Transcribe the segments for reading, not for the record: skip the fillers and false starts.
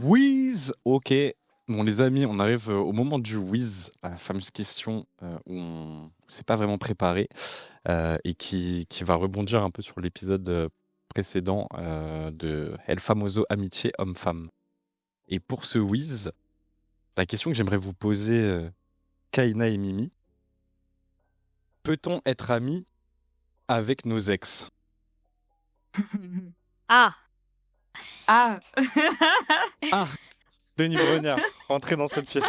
Whiz! OK. Bon, les amis, on arrive au moment du whiz, la fameuse question où on s'est pas vraiment préparé et qui va rebondir un peu sur l'épisode précédent de El Famoso Amitié Homme-Femme. Et pour ce whiz, la question que j'aimerais vous poser, Kaina et Mimi, peut-on être amis avec nos ex? Ah, Ah, Ah! Denis Brognard, rentrez dans cette pièce.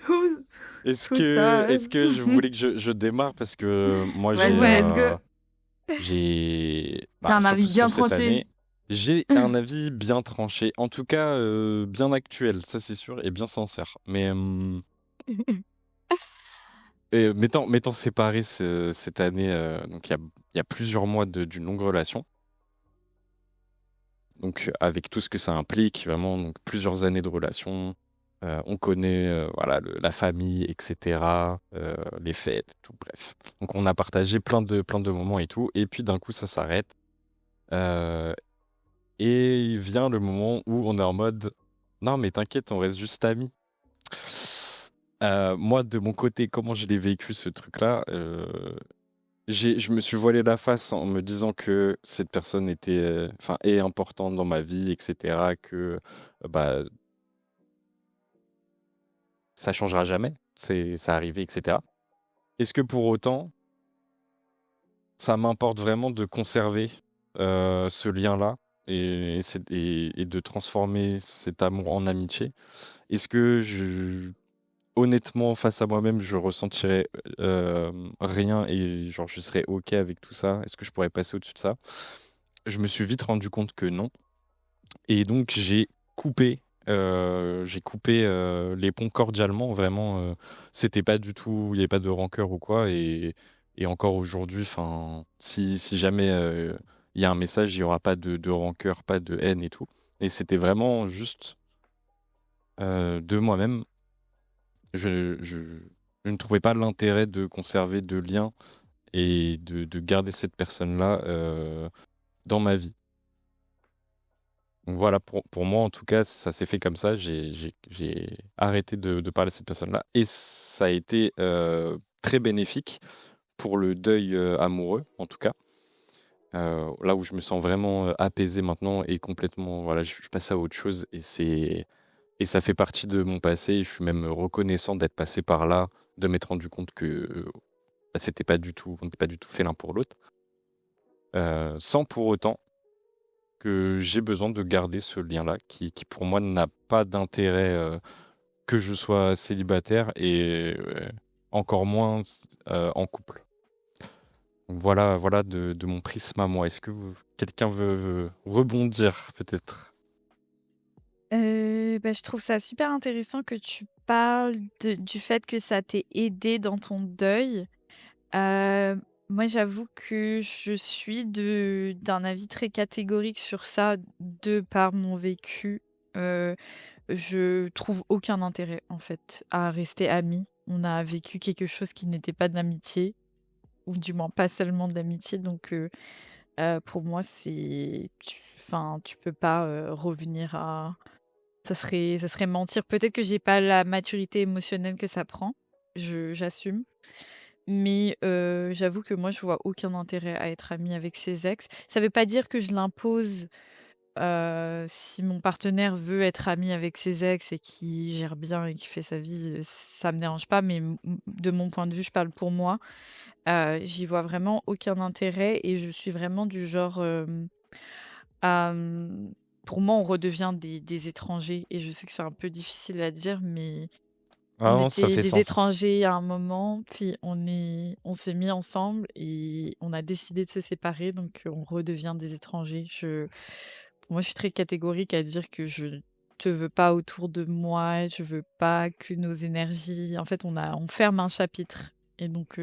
who's, Est-ce who's que, that? est-ce que je voulais que je démarre parce que moi Vas-y, let's go. j'ai T'as un avis surtout bien sur cette tranché. année, j'ai un avis bien tranché, en tout cas bien actuel, ça c'est sûr, et bien sincère. Mais m'étant séparé cette année, donc il y a plusieurs mois d'une longue relation, donc avec tout ce que ça implique, vraiment donc plusieurs années de relation. On connaît voilà, la famille, etc., les fêtes, tout, bref. Donc on a partagé plein de moments et tout, et puis d'un coup ça s'arrête. Euh, et il vient le moment où on est en mode non mais t'inquiète, on reste juste amis. Moi de mon côté, comment je l'ai vécu ce truc-là, je me suis voilé la face en me disant que cette personne était, enfin, est importante dans ma vie, etc., que bah ça changera jamais, ça arrivé, etc. Est-ce que pour autant, ça m'importe vraiment de conserver ce lien-là et de transformer cet amour en amitié? Est-ce que honnêtement, face à moi-même, je ressentirais rien et genre je serais OK avec tout ça? Est-ce que je pourrais passer au-dessus de ça? Je me suis vite rendu compte que non. Et donc j'ai coupé les ponts cordialement, vraiment. C'était pas du tout, il n'y avait pas de rancœur ou quoi. Et encore aujourd'hui, enfin, si jamais il y a un message, il n'y aura pas de rancœur, pas de haine et tout. Et c'était vraiment juste de moi-même. Je ne trouvais pas l'intérêt de conserver de liens et de garder cette personne-là dans ma vie. Donc voilà, pour moi, en tout cas, ça s'est fait comme ça. J'ai arrêté de parler à cette personne-là. Et ça a été très bénéfique pour le deuil amoureux, en tout cas. Là où je me sens vraiment apaisé maintenant et complètement, voilà, je passe à autre chose. Et ça fait partie de mon passé. Et je suis même reconnaissant d'être passé par là, de m'être rendu compte que c'était pas du tout, on n'était pas du tout fait l'un pour l'autre. Sans pour autant que j'ai besoin de garder ce lien-là qui pour moi n'a pas d'intérêt que je sois célibataire et encore moins en couple. Donc voilà de mon prisme à moi. Est-ce que quelqu'un veut rebondir peut-être? je trouve ça super intéressant que tu parles du fait que ça t'ait aidé dans ton deuil. Moi, j'avoue que je suis d'un avis très catégorique sur ça, de par mon vécu. Je trouve aucun intérêt, en fait, à rester amis. On a vécu quelque chose qui n'était pas de l'amitié, ou du moins pas seulement de l'amitié. Donc, pour moi, enfin, tu peux pas revenir à. Ça serait mentir. Peut-être que j'ai pas la maturité émotionnelle que ça prend. J'assume. Mais j'avoue que moi, je vois aucun intérêt à être amie avec ses ex. Ça veut pas dire que je l'impose. Si mon partenaire veut être ami avec ses ex et qui gère bien et qui fait sa vie, ça me dérange pas. Mais de mon point de vue, je parle pour moi. J'y vois vraiment aucun intérêt et je suis vraiment du genre, à, pour moi, on redevient des étrangers. Et je sais que c'est un peu difficile à dire, mais Ah on non, ça était fait des sens. étrangers à un moment, puis on s'est mis ensemble et on a décidé de se séparer, donc on redevient des étrangers. Pour moi, je suis très catégorique à dire que je te veux pas autour de moi, je veux pas que nos énergies. En fait, on ferme un chapitre et donc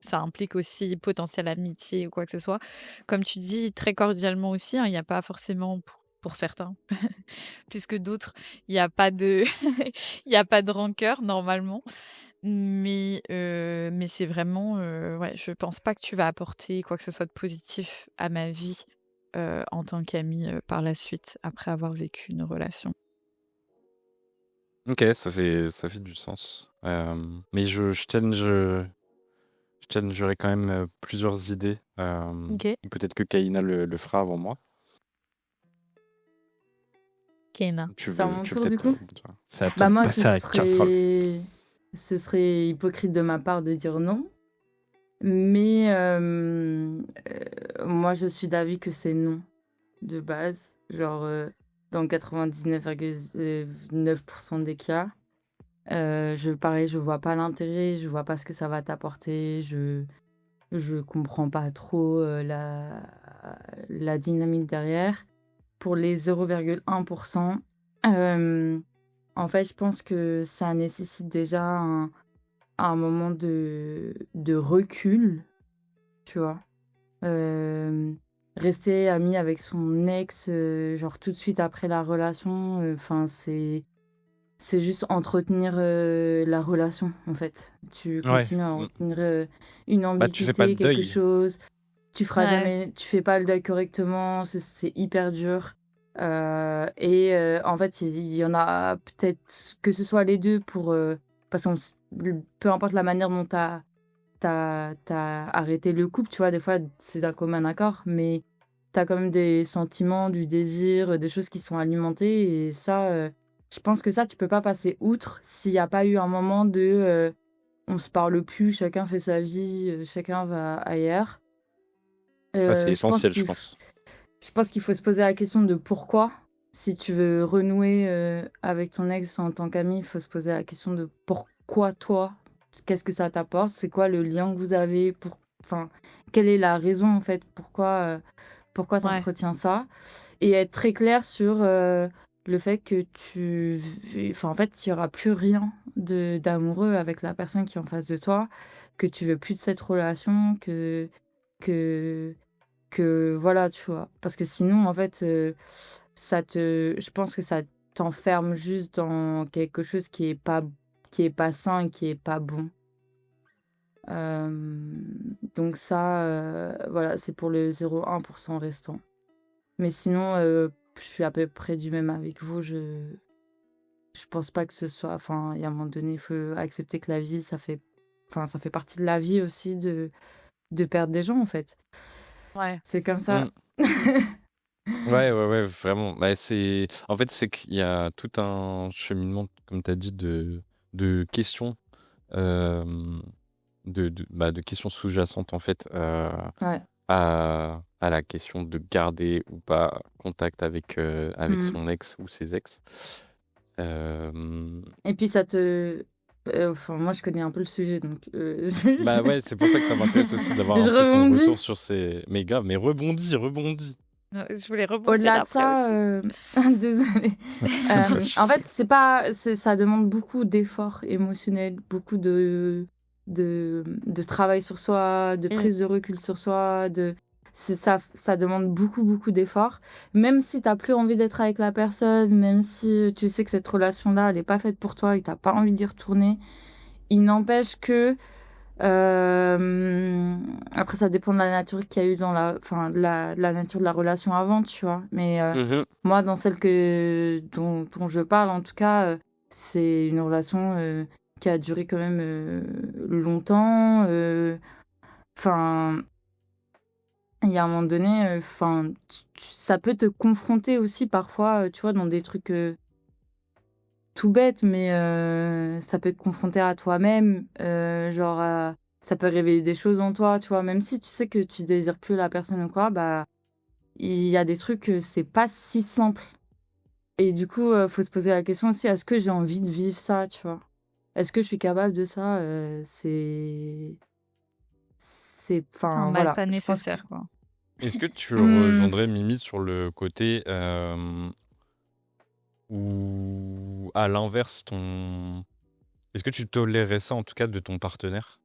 ça implique aussi potentielle amitié ou quoi que ce soit. Comme tu dis, très cordialement aussi, hein, il y a pas forcément pour certains plus que d'autres, il y a pas de il y a pas de rancœur normalement. Mais c'est vraiment, ouais, je pense pas que tu vas apporter quoi que ce soit de positif à ma vie en tant qu'ami par la suite, après avoir vécu une relation. Ok, ça fait du sens. Mais je challengerai quand même plusieurs idées. Ok. Peut-être que Kaina le fera avant moi. Kena. C'est à mon Tu veux tour du peut-être coup? rebondir. C'est à toi Bah de moi, passer à la casserole. ce serait hypocrite de ma part de dire non. Mais moi, je suis d'avis que c'est non de base. Genre, dans 99,9% des cas. Pareil, je vois pas l'intérêt, je vois pas ce que ça va t'apporter, je comprends pas trop la dynamique derrière. Pour les 0,1%, en fait, je pense que ça nécessite déjà un moment de recul, tu vois. Rester ami avec son ex, genre tout de suite après la relation, enfin, c'est juste entretenir la relation, en fait. Tu Ouais. continues à entretenir une Bah, tu fais pas de ambiguïté, quelque deuil. chose. Tu feras Ouais. jamais, tu fais pas le deuil correctement, c'est hyper dur. En fait, il y en a peut-être que ce soit les deux parce que peu importe la manière dont t'as arrêté le couple, tu vois, des fois c'est d'un commun accord, mais t'as quand même des sentiments, du désir, des choses qui sont alimentées, et ça, je pense que ça, tu peux pas passer outre s'il n'y a pas eu un moment de on se parle plus, chacun fait sa vie, chacun va ailleurs. Ouais, c'est Je pense essentiel, je pense. je pense qu'il faut se poser la question de pourquoi. Si tu veux renouer avec ton ex en tant qu'ami, il faut se poser la question de pourquoi toi, qu'est-ce que ça t'apporte, c'est quoi le lien que vous avez, enfin, quelle est la raison en fait, pourquoi Ouais. t'entretiens ça, et être très clair sur le fait que enfin, en fait, il n'y aura plus rien d'amoureux avec la personne qui est en face de toi, que tu veux plus de cette relation, que voilà, tu vois. Parce que sinon, en fait, je pense que ça t'enferme juste dans quelque chose qui est pas sain et qui est pas bon. Donc ça, voilà, c'est pour le 0,1% restant. Mais sinon, je suis à peu près du même avec vous. Je pense pas que ce soit... Enfin, il y a un moment donné, il faut accepter que la vie, enfin, ça fait partie de la vie aussi de perdre des gens, en fait. Ouais. C'est comme ça. Mm. Ouais, vraiment. Bah, en fait, c'est qu'il y a tout un cheminement, comme tu as dit, de questions, euh, de questions sous-jacentes, en fait, Ouais. à la question de garder ou pas contact avec Mm. son ex ou ses ex. Euh, Et puis enfin, moi, je connais un peu le sujet, donc Bah ouais, c'est pour ça que ça m'intéresse aussi d'avoir je un peu ton rebondis. retour sur ces... Mais grave, mais rebondis. Je voulais rebondir Au-delà de après ça, aussi. désolée. Pas de En souci. fait, ça demande beaucoup d'efforts émotionnels, beaucoup de travail sur soi, de Mm. prise de recul sur soi. Ça demande beaucoup, beaucoup d'efforts. Même si t'as plus envie d'être avec la personne, même si tu sais que cette relation-là, elle n'est pas faite pour toi et que t'as pas envie d'y retourner, il n'empêche que après, ça dépend de la nature qu'il y a eu enfin, la nature de la relation avant, tu vois. Mais Mhm. moi, dans celle dont je parle, en tout cas, c'est une relation qui a duré quand même longtemps. Enfin, il y a un moment donné, enfin, ça peut te confronter aussi parfois, tu vois, dans des trucs tout bêtes, mais ça peut te confronter à toi-même, genre ça peut révéler des choses en toi, tu vois, même si tu sais que tu désires plus la personne ou quoi, bah il y a des trucs, c'est pas si simple. Et du coup, faut se poser la question aussi, est-ce que j'ai envie de vivre ça, tu vois? Est-ce que je suis capable de ça? C'est un Enfin mal voilà, pas je pense que... nécessaire, quoi. Est-ce que tu Hmm. rejoindrais Mimi sur le côté où, à l'inverse, est-ce que tu tolérerais ça, en tout cas, de ton partenaire?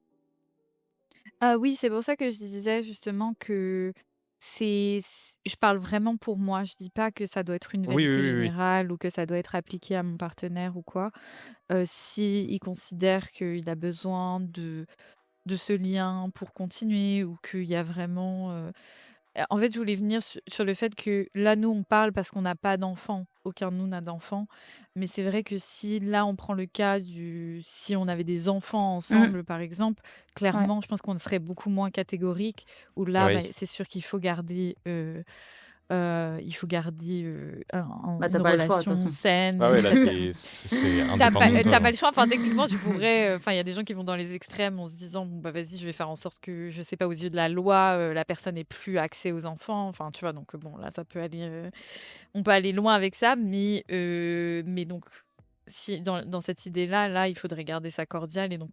Ah oui, c'est pour ça que je disais justement que je parle vraiment pour moi. Je dis pas que ça doit être une Oui, oui, vérité oui, oui. générale ou que ça doit être appliqué à mon partenaire ou quoi. Si il considère qu'il a besoin de ce lien pour continuer ou qu'il y a vraiment En fait, je voulais venir sur le fait que là, nous, on parle parce qu'on n'a pas d'enfants. Aucun de nous n'a d'enfants. Mais c'est vrai que si là, on prend le cas si on avait des enfants Mm. ensemble, par exemple, Ouais. clairement, je pense qu'on serait beaucoup moins catégorique. Où là, Oui. c'est sûr qu'il faut garder, Bah, t'as une pas le choix, de toute relation façon. saine. Ah ouais, là, c'est T'as pas, indépendant t'as pas de... le choix. Enfin, techniquement, tu pourrais. Enfin, il y a des gens qui vont dans les extrêmes en se disant, bon, bah, vas-y, je vais faire en sorte que, je sais pas, aux yeux de la loi, la personne ait plus accès aux enfants. Enfin, tu vois, donc bon, là, ça peut aller. On peut aller loin avec ça, mais donc. Si dans cette idée-là, là, il faudrait garder ça cordial et donc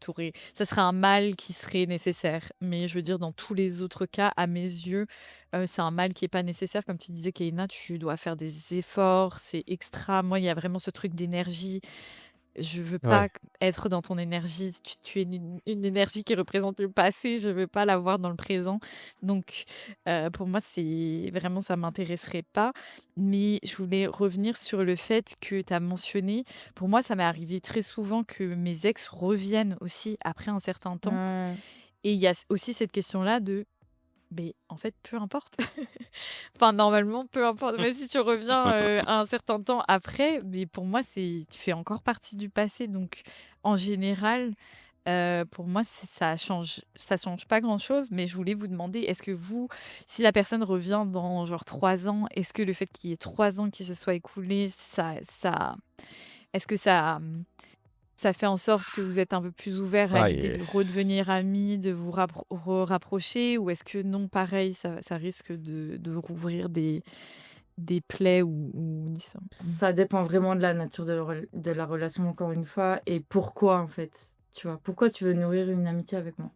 ça serait un mal qui serait nécessaire. Mais je veux dire, dans tous les autres cas, à mes yeux, c'est un mal qui est pas nécessaire. Comme tu disais, Keïna, tu dois faire des efforts, c'est extra. Moi, il y a vraiment ce truc d'énergie. Je veux pas Ouais. être dans ton énergie. Tu es une énergie qui représente le passé. Je veux pas l'avoir dans le présent. Donc, pour moi, c'est vraiment, ça m'intéresserait pas. Mais je voulais revenir sur le fait que tu as mentionné. Pour moi, ça m'est arrivé très souvent que mes ex reviennent aussi après un certain temps. Ouais. Et il y a aussi cette question-là de, mais en fait, peu importe. Enfin, normalement, peu importe. Même si tu reviens à un certain temps après, mais pour moi, tu fais encore partie du passé. Donc, en général, pour moi, ça change pas grand-chose. Mais je voulais vous demander, est-ce que vous, si la personne revient dans genre 3 ans, est-ce que le fait qu'il y ait 3 ans qui se soient écoulés, est-ce que ça fait en sorte que vous êtes un peu plus ouvert à Ah, l'idée de redevenir amis, de vous rapprocher, ou est-ce que non, pareil, ça risque de rouvrir des plaies ou ni ça? Ça dépend vraiment de la nature de la relation, encore une fois, et pourquoi, en fait. Tu vois, pourquoi tu veux nourrir une amitié avec moi?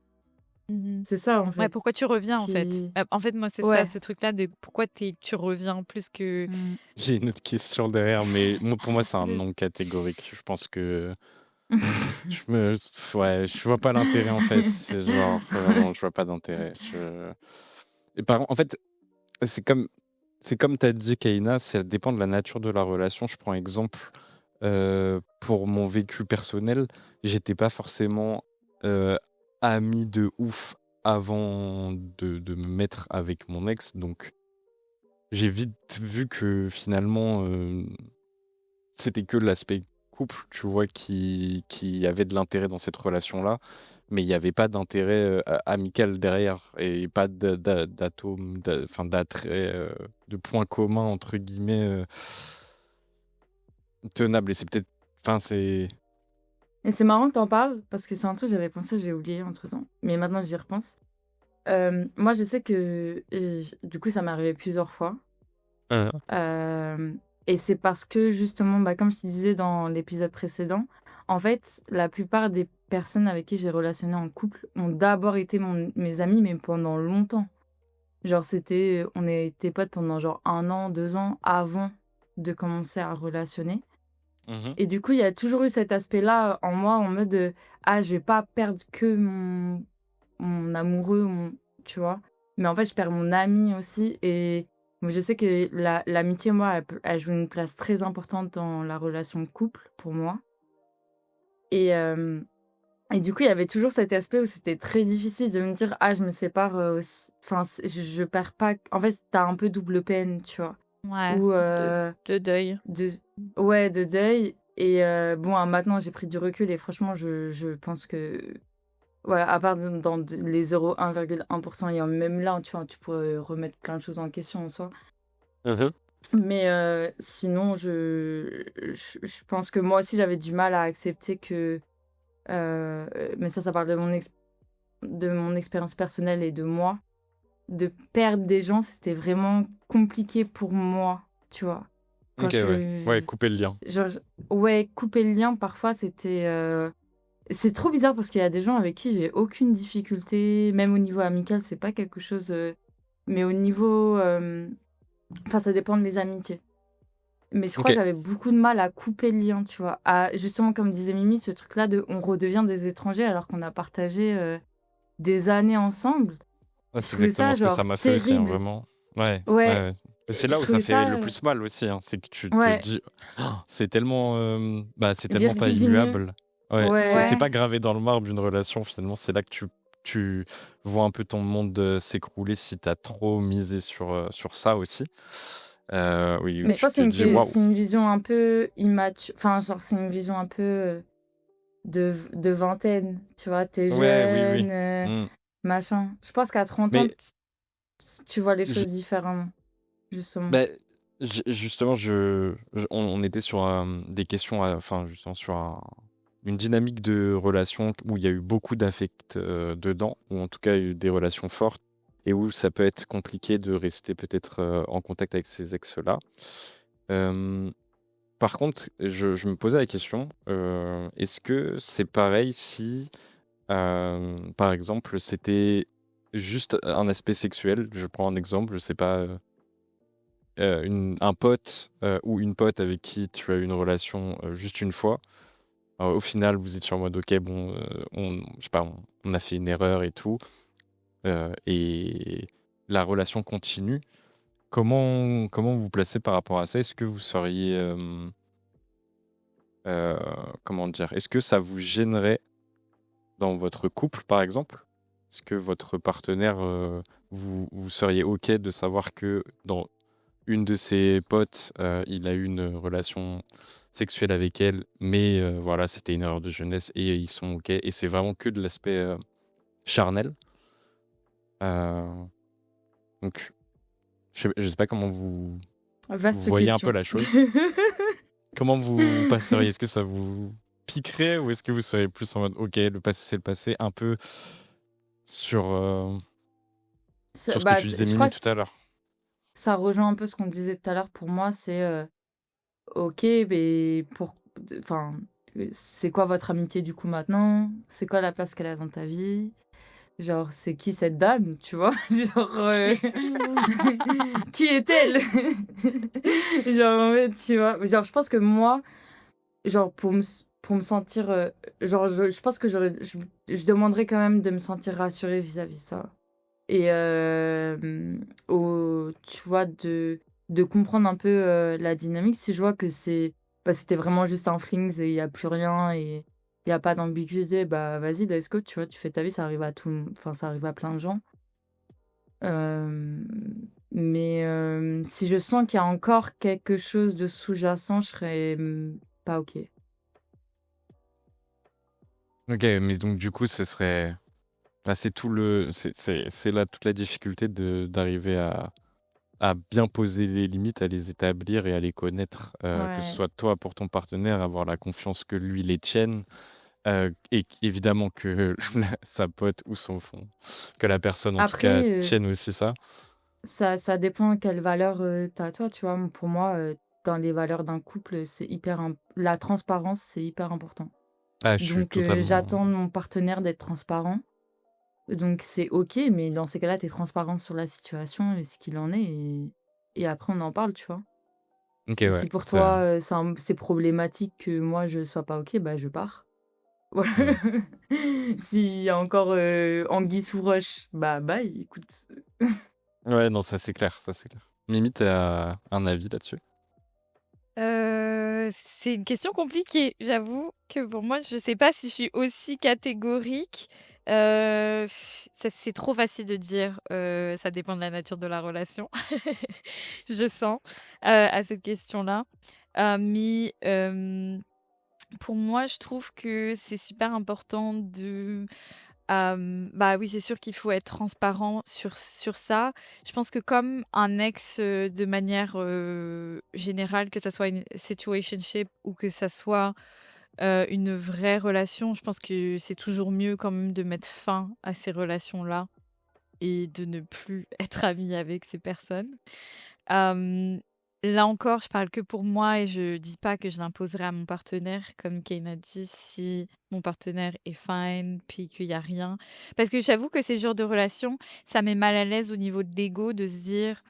Mhm. C'est ça, en Ouais, fait. pourquoi tu reviens en fait? Qui... En fait, moi, c'est ça, Ouais. ce truc-là de pourquoi tu reviens plus que. Mm. J'ai une autre question derrière, mais pour moi, c'est un Le- non catégorique. Je pense que je vois pas l'intérêt en fait. C'est genre, vraiment, je vois pas d'intérêt. Et en fait, c'est comme t'as dit, Kaina, ça dépend de la nature de la relation. Je prends exemple pour mon vécu personnel, j'étais pas forcément ami de ouf avant de me mettre avec mon ex, donc j'ai vite vu que finalement c'était que l'aspect couple, tu vois, qui avait de l'intérêt dans cette relation-là, mais il n'y avait pas d'intérêt amical derrière et pas d'atome, enfin d'attrait, de points communs entre guillemets tenables. Et c'est peut-être, enfin c'est, Et c'est marrant que t'en parles, parce que c'est un truc que j'avais pensé, j'ai oublié entre-temps. Mais maintenant, j'y repense. Moi, je sais que, du coup, ça m'est arrivé plusieurs fois. Et c'est parce que, justement, bah, comme je te disais dans l'épisode précédent, en fait, la plupart des personnes avec qui j'ai relationné en couple ont d'abord été mes amis, mais pendant longtemps. Genre, on était potes pendant genre 1 an, 2 ans avant de commencer à relationner. Et du coup, il y a toujours eu cet aspect-là en moi, en mode je vais pas perdre que mon amoureux, tu vois. Mais en fait, je perds mon ami aussi. Et je sais que l'amitié, moi, elle joue une place très importante dans la relation de couple, pour moi. Et du coup, il y avait toujours cet aspect où c'était très difficile de me dire, je me sépare aussi. Enfin, je perds pas. En fait, t'as un peu double peine, tu vois. Ouais, Ou de deuil. ouais, de deuil. Et maintenant, j'ai pris du recul et franchement, je pense que, ouais, à part dans les 0,1%, et même là, tu vois, tu pourrais remettre plein de choses en question en soi. Mais sinon, je pense que moi aussi, j'avais du mal à accepter que... mais ça parle de mon expérience personnelle et de moi. De perdre des gens, c'était vraiment compliqué pour moi, tu vois. Quand ouais, couper le lien. Ouais, couper le lien, parfois, c'était... C'est trop bizarre parce qu'il y a des gens avec qui j'ai aucune difficulté, même au niveau amical, c'est pas quelque chose... Mais au niveau... Enfin, ça dépend de mes amitiés. Mais je crois que j'avais beaucoup de mal à couper le lien, tu vois. Justement, comme disait Mimi, ce truc-là de on redevient des étrangers alors qu'on a partagé des années ensemble. C'est exactement ce que ça m'a fait aussi, hein, vraiment. Ouais. C'est là où ça fait le plus mal aussi, hein, c'est que tu te dis, c'est tellement pas immuable. Ouais. C'est pas gravé dans le marbre d'une relation, finalement, c'est là que tu tu vois un peu ton monde s'écrouler si tu as trop misé sur ça aussi. Oui, Mais je tu pense te que dis waouh. c'est une vision un peu immature. Enfin, genre, c'est une vision un peu de vingtaine. Tu vois, t'es Ouais, oui, oui. jeune, Mm. machin. Je pense qu'à 30 ans, Mais tu vois les j- choses différemment, justement. bah, justement, on était sur des questions, enfin, justement, sur une dynamique de relation où il y a eu beaucoup d'affect dedans, ou en tout cas eu des relations fortes, et où ça peut être compliqué de rester peut-être en contact avec ces ex-là. Euh, Par contre, je me posais la question, est-ce que c'est pareil si, par exemple, c'était juste un aspect sexuel? Je prends un exemple, je sais pas, un pote ou une pote avec qui tu as eu une relation juste une fois. Au final, vous étiez en mode, ok, bon, je sais pas, on a fait une erreur et tout, et la relation continue. Comment vous placez par rapport à ça? Est-ce que vous seriez, euh, comment dire, est-ce que ça vous gênerait dans votre couple, par exemple? Est-ce que votre partenaire, vous seriez ok de savoir que dans une de ses potes, il a eu une relation sexuelle avec elle, mais voilà, c'était une erreur de jeunesse et ils sont ok. Et c'est vraiment que de l'aspect charnel. Euh, donc, je sais pas comment vous Vaste voyez un peu question. la chose. Comment vous passeriez? Est-ce que ça vous piquerait ou est-ce que vous seriez plus en mode ok, le passé c'est le passé, un peu sur, sur ce que Bah, tu disais je crois Mimi que tout à l'heure? ça rejoint un peu ce qu'on disait tout à l'heure. Pour moi, c'est ok, mais enfin, c'est quoi votre amitié du coup maintenant? C'est quoi la place qu'elle a dans ta vie? Genre, c'est qui cette dame, tu vois? Genre, qui est-elle? Genre, en fait, tu vois? Genre, je pense que moi, genre, pour me sentir. Genre, je pense que je demanderais quand même de me sentir rassurée vis-à-vis de ça. Et, tu vois, de comprendre un peu la dynamique. Si je vois que c'était vraiment juste un flings et il n'y a plus rien et il n'y a pas d'ambiguïté, bah vas-y, let's go, tu vois, tu fais ta vie, ça arrive à enfin, ça arrive à plein de gens. Euh, mais si je sens qu'il y a encore quelque chose de sous-jacent, je serais pas ok. Ok, mais donc du coup, ce serait. Là, c'est là toute la difficulté d'arriver à bien poser les limites, à les établir et à les connaître, que ce Ouais. soit toi pour ton partenaire, avoir la confiance que lui les tienne, et évidemment que sa pote ou que la personne en tout cas Après, tienne aussi ça. ça dépend quelle valeur t'as toi, tu vois. Pour moi, dans les valeurs d'un couple, la transparence, c'est hyper important. Ah, je suis Donc, totalement. j'attends de mon partenaire d'être transparent. Donc, c'est ok, mais dans ces cas-là, t'es transparent sur la situation et ce qu'il en est. Et après, on en parle, tu vois. Ok, Et ouais. si pour toi, c'est problématique que moi, je sois pas ok, bah, je pars. Voilà. Hmm. S'il y a encore anguille sous roche, bah, bye, écoute. Ouais, non, ça c'est clair, ça c'est clair. Mimi, t'as un avis là-dessus? C'est une question compliquée. J'avoue que pour moi, je sais pas si je suis aussi catégorique. C'est trop facile de dire, ça dépend de la nature de la relation. Je sens, à cette question-là. Mais pour moi, je trouve que c'est super important bah oui, c'est sûr qu'il faut être transparent sur ça. Je pense que comme un ex, de manière, générale, que ça soit une situationship ou que ça soit, une vraie relation, je pense que c'est toujours mieux quand même de mettre fin à ces relations-là et de ne plus être ami avec ces personnes. Hem, Là encore, je parle que pour moi et je dis pas que je l'imposerai à mon partenaire. Comme Kane a dit, si mon partenaire est fine, puis qu'il y a rien. Parce que j'avoue que ces genres de relations, ça met mal à l'aise au niveau de l'ego de se dire: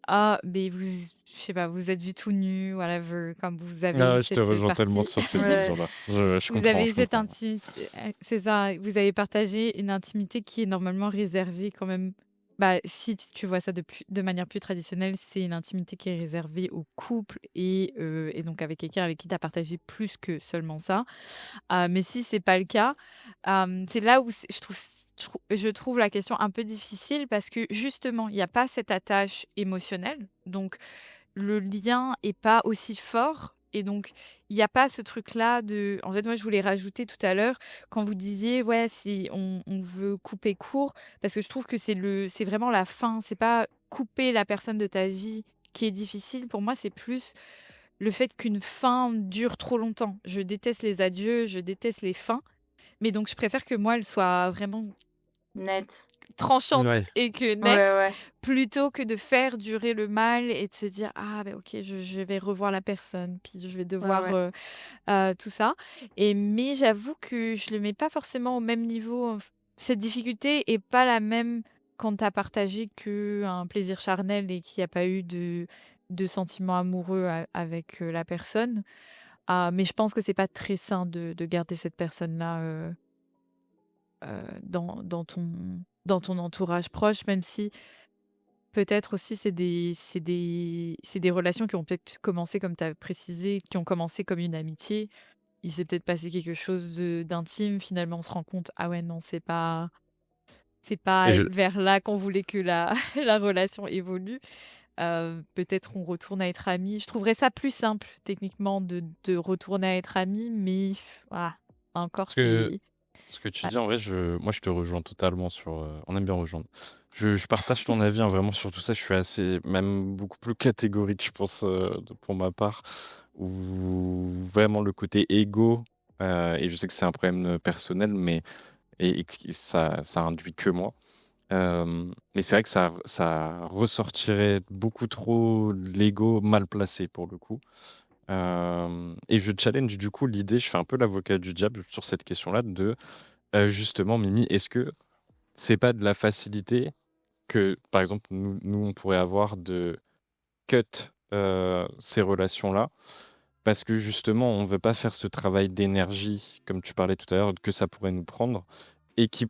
«Ah, mais je sais pas, vous êtes vus tout nus, whatever», comme vous avez Ah eu ouais, je te cette, rejoins tellement partie. sur cette Ouais. vision-là. Je Vous comprends, avez je eu cette comprends. intimité, c'est ça, vous avez partagé une intimité qui est normalement réservée quand même. Bah, si tu vois ça de manière plus traditionnelle, c'est une intimité qui est réservée au couple et donc avec quelqu'un avec qui tu as partagé plus que seulement ça. Mais si c'est pas le cas, c'est là où je trouve je trouve la question un peu difficile parce que justement, il n'y a pas cette attache émotionnelle. Donc, le lien est pas aussi fort. Et donc, il n'y a pas ce truc-là de. En fait, moi, je voulais rajouter tout à l'heure, quand vous disiez, ouais, si on veut couper court, parce que je trouve que c'est vraiment la fin. C'est pas couper la personne de ta vie qui est difficile. Pour moi, c'est plus le fait qu'une fin dure trop longtemps. Je déteste les adieux, je déteste les fins. Mais donc, je préfère que moi, elle soit vraiment Net. tranchante Ouais. et que Ouais, nette, ouais. plutôt que de faire durer le mal et de se dire ah ben ok je vais revoir la personne puis je vais Ouais, devoir ouais. tout ça mais j'avoue que je le mets pas forcément au même niveau. Cette difficulté est pas la même quand t'as partagé que un plaisir charnel et qu'il n'y a pas eu de sentiments amoureux avec la personne. Mais je pense que c'est pas très sain de garder cette personne là dans ton entourage proche, même si peut-être aussi c'est des relations qui ont peut-être commencé, comme tu as précisé, qui ont commencé comme une amitié. Il s'est peut-être passé quelque chose d'intime. Finalement, on se rend compte, ah ouais, non, c'est Et pas je, vers là qu'on voulait que la, la relation évolue. Peut-être on retourne à être amis. Je trouverais ça plus simple, techniquement, de retourner à être amis, mais voilà, encore, ce que, c'est. ce que tu Ouais. dis, en vrai, moi, je te rejoins totalement sur. On aime bien rejoindre. Je partage ton avis, hein, vraiment sur tout ça. Je suis assez, même beaucoup plus catégorique, je pense, pour ma part, où vraiment le côté égo, et je sais que c'est un problème personnel, mais et que ça induit que moi. Et c'est vrai que ça ressortirait beaucoup trop l'ego mal placé pour le coup. Et je challenge du coup l'idée, je fais un peu l'avocat du diable sur cette question-là de justement, Mimi, est-ce que c'est pas de la facilité que, par exemple, nous on pourrait avoir de cut ces relations-là parce que justement, on veut pas faire ce travail d'énergie, comme tu parlais tout à l'heure, que ça pourrait nous prendre et qui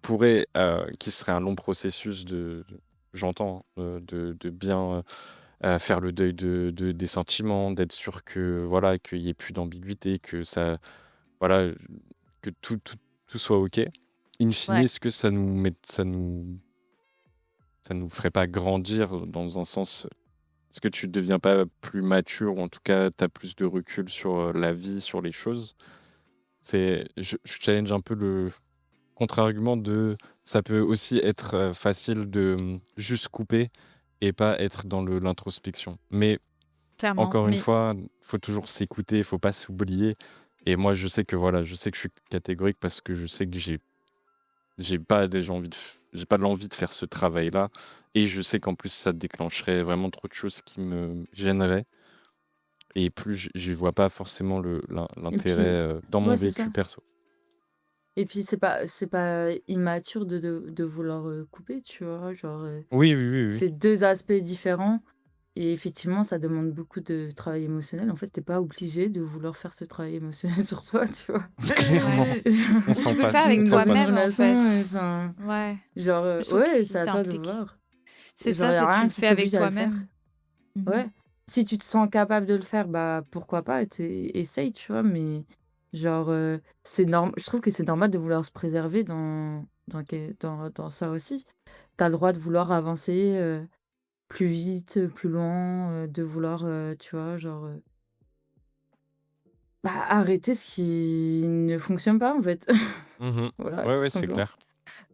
serait un long processus j'entends, de bien faire le deuil des sentiments, d'être sûr que voilà, qu'il n'y ait plus d'ambiguïté, que ça, voilà, que tout soit ok. In fine, Ouais. est-ce que ça nous ferait pas grandir dans un sens? Est-ce que tu ne deviens pas plus mature ou en tout cas tu as plus de recul sur la vie, sur les choses? Je challenge un peu le contre-argument de ça peut aussi être facile de juste couper et pas être dans l'introspection. Mais Clairement, encore une mais fois, faut toujours s'écouter, faut pas s'oublier. Et moi, je sais que voilà, je sais que je suis catégorique parce que je sais que j'ai pas déjà j'ai pas l'envie de faire ce travail-là. Et je sais qu'en plus, ça déclencherait vraiment trop de choses qui me gêneraient. Et plus je vois pas forcément Et l'intérêt puis, dans mon ouais, c'est vécu ça. perso. Et puis, c'est pas immature de vouloir couper, tu vois. Genre, Oui, oui, oui, oui. c'est deux aspects différents. Et effectivement, ça demande beaucoup de travail émotionnel. En fait, t'es pas obligé de vouloir faire ce travail émotionnel sur toi, tu vois. Clairement, ouais. on Mais tu s'en peux le passe, faire avec on s'en Dans une passe. toi-même, en relation, fait. enfin, Ouais. genre, Je trouve ouais, c'est qu'il à toi de t'implique. voir. C'est Genre, ça, y a c'est que tu rien le qui fais avec t'oblige à le faire. toi-même. Mhm. Ouais. Si tu te sens capable de le faire, bah pourquoi pas, essaye, tu vois, mais genre, je trouve que c'est normal de vouloir se préserver dans ça aussi. T'as le droit de vouloir avancer plus vite, plus loin, de vouloir, tu vois, genre, bah, arrêter ce qui ne fonctionne pas, en fait. Mhm. Voilà, Ouais, tout ouais, c'est simplement. clair.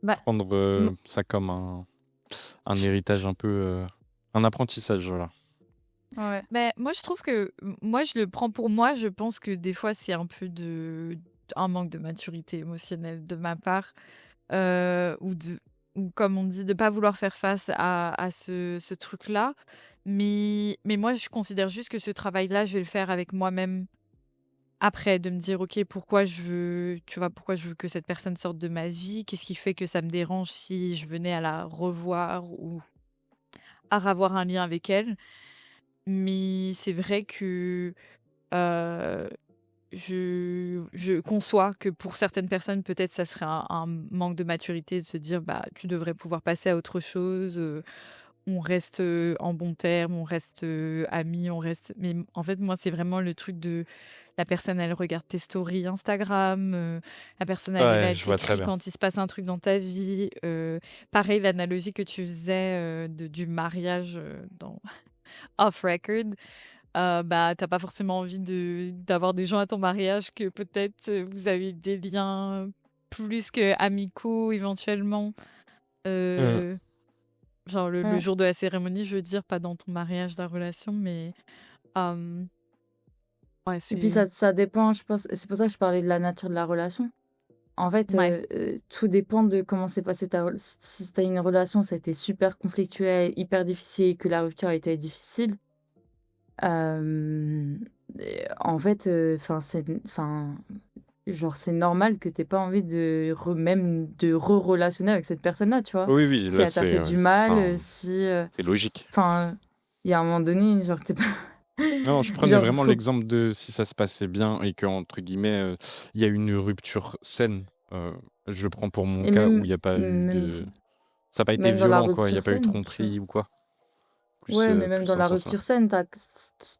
Bah, Prendre m- ça comme un héritage un peu, un apprentissage, voilà. ouais. Bah, moi, je trouve que moi, je le prends pour moi. Je pense que des fois, c'est un peu un manque de maturité émotionnelle de ma part, ou ou comme on dit, de pas vouloir faire face à ce truc-là. Mais moi, je considère juste que ce travail-là, je vais le faire avec moi-même après, de me dire, ok, pourquoi je veux, tu vois, pourquoi je veux que cette personne sorte de ma vie? Qu'est-ce qui fait que ça me dérange si je venais à la revoir ou à avoir un lien avec elle? Mais c'est vrai que euh, je conçois que pour certaines personnes, peut-être, ça serait un manque de maturité de se dire, bah, tu devrais pouvoir passer à autre chose, on reste en bons termes, on reste amis, on reste. Mais en fait, moi, c'est vraiment le truc de la personne, elle regarde tes stories Instagram, la personne, Ouais, elle je vois très t'écrit bien. quand il se passe un truc dans ta vie. Pareil, l'analogie que tu faisais du mariage dans off record. Bah, t'as pas forcément envie d'avoir des gens à ton mariage que peut-être vous avez des liens plus que amicaux éventuellement. Mm. Euh, Genre le Mm. jour de la cérémonie, je veux dire, pas dans ton mariage, la relation, mais euh, ouais, Et puis c'est. ça dépend, je pense. C'est pour ça que je parlais de la nature de la relation. En fait, Ouais. tout dépend de comment s'est passée si tu as une relation, ça a été super conflictuel, hyper difficile, et que la rupture a été difficile. En fait, genre, c'est normal que t'aies pas envie même de re-relationner avec cette personne-là, tu vois. Oui, oui, Si là, elle t'a fait du mal, si. c'est logique. Enfin, il y a un moment donné, genre, t'es pas. Non, je prenais Genre, vraiment faut. l'exemple de si ça se passait bien et que, entre guillemets, il y a une rupture saine. Je le prends pour mon Et cas où il même, n'y a pas eu même, de. Ça n'a pas été même dans la violent, quoi. Il n'y a rupture pas eu de saine, tu vois. tromperie ou quoi. Ouais, mais même Plus dans dans la ce sens-là. rupture saine,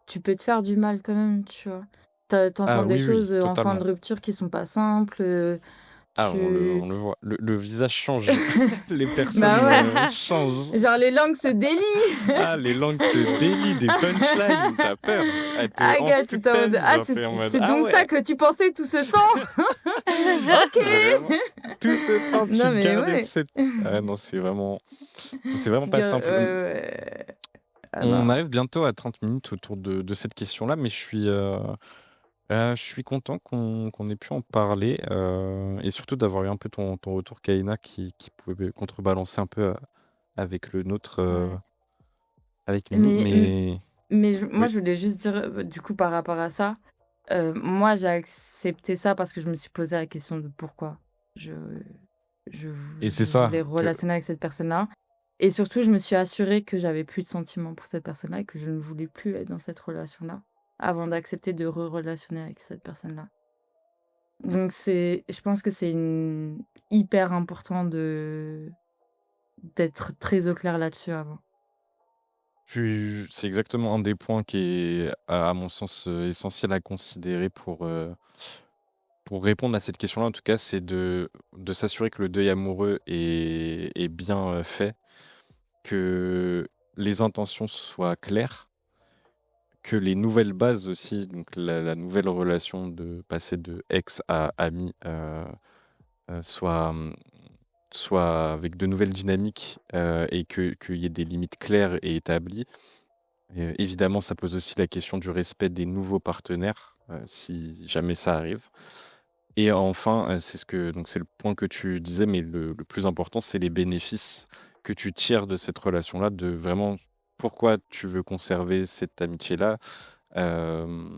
tu peux te faire du mal quand même, tu vois. Ah T'entends des oui, oui, choses en fin totalement. de rupture qui sont pas simples. Ah, Tu. on le voit. Le visage change. Les personnes Bah ouais. changent. Genre, les langues se délient. Ah, les langues se délient, des punchlines, t'as peur. Elles te Ah, hantent gars, tu toute t'es en ta mode, vie, ah, genre, t'es en mode, c'est ah donc ça ouais, que tu pensais tout ce temps? Ok. vraiment. Tout ce temps, tu Non, mais gardais ouais. cette... Ah non, c'est vraiment pas simple. Ouais. Ah On non. arrive bientôt à 30 minutes autour de cette question-là, mais je suis content qu'on ait pu en parler et surtout d'avoir eu un peu ton retour, Kaina, qui pouvait contrebalancer un peu avec le nôtre, Ouais. avec Mimi. Mais, moi, Oui, je voulais juste dire, du coup, par rapport à ça, moi, j'ai accepté ça parce que je me suis posé la question de pourquoi je, et c'est je ça voulais que relationner avec cette personne-là. Et surtout, je me suis assurée que j'avais plus de sentiments pour cette personne-là et que je ne voulais plus être dans cette relation-là avant d'accepter de re-relationner avec cette personne-là. Donc, je pense que c'est hyper important d'être très au clair là-dessus avant. c'est exactement un des points qui est, à mon sens, essentiel à considérer pour répondre à cette question-là. En tout cas, c'est de s'assurer que le deuil amoureux est bien fait, que les intentions soient claires, que les nouvelles bases aussi, donc la nouvelle relation de passer de ex à ami, soit, soit avec de nouvelles dynamiques et qu'il y ait des limites claires et établies. Évidemment, ça pose aussi la question du respect des nouveaux partenaires, si jamais ça arrive. Et enfin, donc c'est le point que tu disais, mais le plus important, c'est les bénéfices que tu tires de cette relation-là, de vraiment pourquoi tu veux conserver cette amitié-là. Euh,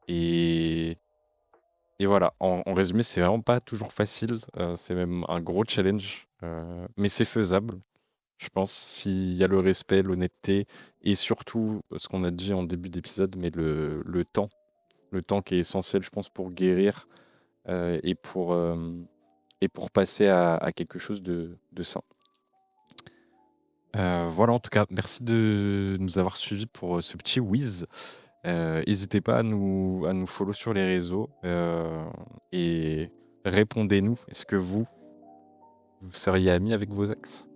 et, et voilà, en résumé, c'est vraiment pas toujours facile, c'est même un gros challenge, mais c'est faisable, je pense, s'il y a le respect, l'honnêteté, et surtout, ce qu'on a dit en début d'épisode, mais le temps qui est essentiel, je pense, pour guérir euh, et pour, euh, et pour passer à quelque chose de sain. Voilà, en tout cas, merci de nous avoir suivis pour ce petit whiz. N'hésitez pas à nous follow sur les réseaux et répondez-nous. Est-ce que vous seriez amis avec vos ex?